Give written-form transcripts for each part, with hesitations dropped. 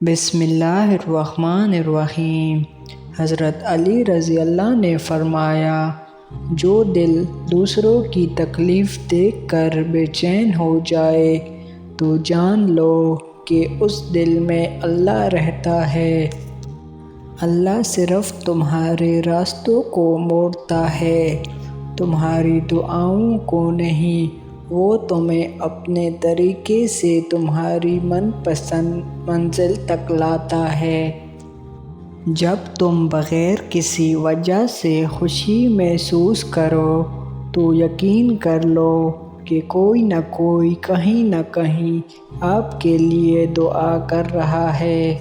بسم اللہ الرحمن الرحیم۔ حضرت علی رضی اللہ نے فرمایا، جو دل دوسروں کی تکلیف دیکھ کر بے چین ہو جائے تو جان لو کہ اس دل میں اللہ رہتا ہے۔ اللہ صرف تمہارے راستوں کو موڑتا ہے، تمہاری دعاؤں کو نہیں۔ وہ تمہیں اپنے طریقے سے تمہاری من پسند منزل تک لاتا ہے۔ جب تم بغیر کسی وجہ سے خوشی محسوس کرو تو یقین کر لو کہ کوئی نہ کوئی کہیں نہ کہیں آپ کے لیے دعا کر رہا ہے۔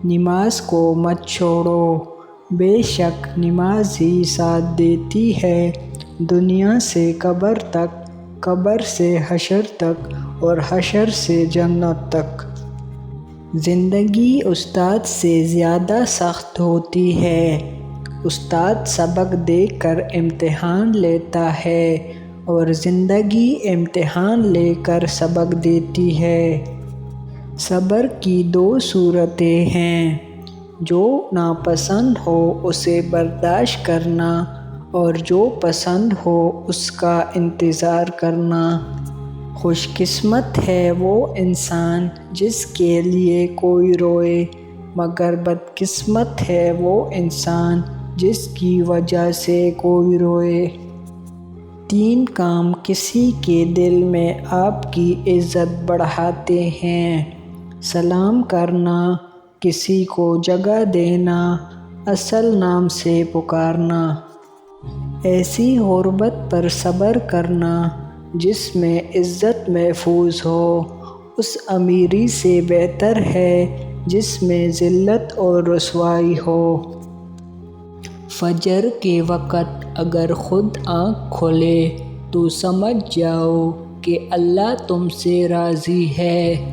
نماز کو مت چھوڑو، بے شک نماز ہی ساتھ دیتی ہے دنیا سے قبر تک، قبر سے حشر تک اور حشر سے جنت تک۔ زندگی استاد سے زیادہ سخت ہوتی ہے۔ استاد سبق دے کر امتحان لیتا ہے اور زندگی امتحان لے کر سبق دیتی ہے۔ صبر کی دو صورتیں ہیں، جو ناپسند ہو اسے برداشت کرنا اور جو پسند ہو اس کا انتظار کرنا۔ خوش قسمت ہے وہ انسان جس کے لیے کوئی روئے، مگر بد قسمت ہے وہ انسان جس کی وجہ سے کوئی روئے۔ تین کام کسی کے دل میں آپ کی عزت بڑھاتے ہیں: سلام کرنا، کسی کو جگہ دینا، اصل نام سے پکارنا۔ ایسی غربت پر صبر کرنا جس میں عزت محفوظ ہو، اس امیری سے بہتر ہے جس میں ذلت اور رسوائی ہو۔ فجر کے وقت اگر خود آنکھ کھلے تو سمجھ جاؤ کہ اللہ تم سے راضی ہے۔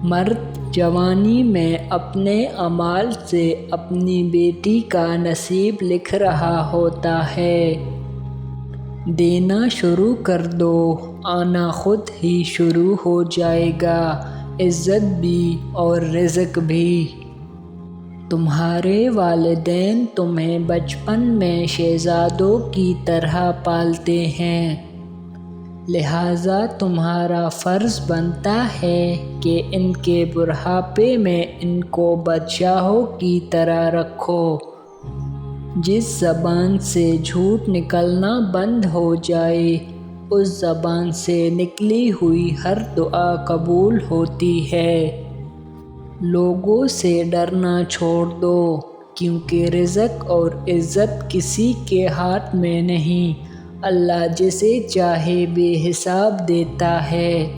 مرد جوانی میں اپنے اعمال سے اپنی بیٹی کا نصیب لکھ رہا ہوتا ہے۔ دینا شروع کر دو، آنا خود ہی شروع ہو جائے گا، عزت بھی اور رزق بھی۔ تمہارے والدین تمہیں بچپن میں شہزادوں کی طرح پالتے ہیں، لہٰذا تمہارا فرض بنتا ہے کہ ان کے بڑھاپے میں ان کو بادشاہوں کی طرح رکھو۔ جس زبان سے جھوٹ نکلنا بند ہو جائے، اس زبان سے نکلی ہوئی ہر دعا قبول ہوتی ہے۔ لوگوں سے ڈرنا چھوڑ دو، کیونکہ رزق اور عزت کسی کے ہاتھ میں نہیں، اللہ جسے چاہے بے حساب دیتا ہے۔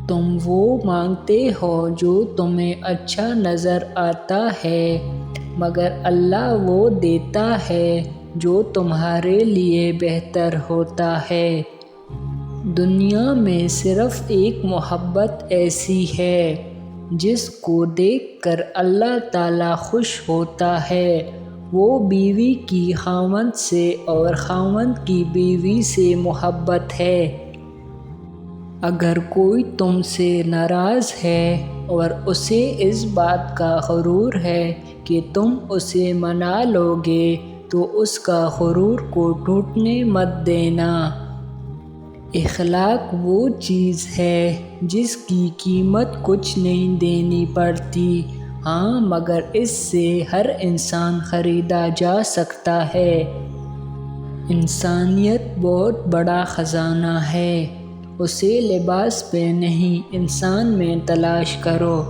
تم وہ مانگتے ہو جو تمہیں اچھا نظر آتا ہے، مگر اللہ وہ دیتا ہے جو تمہارے لیے بہتر ہوتا ہے۔ دنیا میں صرف ایک محبت ایسی ہے جس کو دیکھ کر اللہ تعالیٰ خوش ہوتا ہے، وہ بیوی کی خاوند سے اور خاوند کی بیوی سے محبت ہے۔ اگر کوئی تم سے ناراض ہے اور اسے اس بات کا غرور ہے کہ تم اسے منا لو گے تو اس کا غرور کو ٹوٹنے مت دینا۔ اخلاق وہ چیز ہے جس کی قیمت کچھ نہیں دینی پڑتی، ہاں مگر اس سے ہر انسان خریدا جا سکتا ہے۔ انسانیت بہت بڑا خزانہ ہے، اسے لباس پہ نہیں انسان میں تلاش کرو۔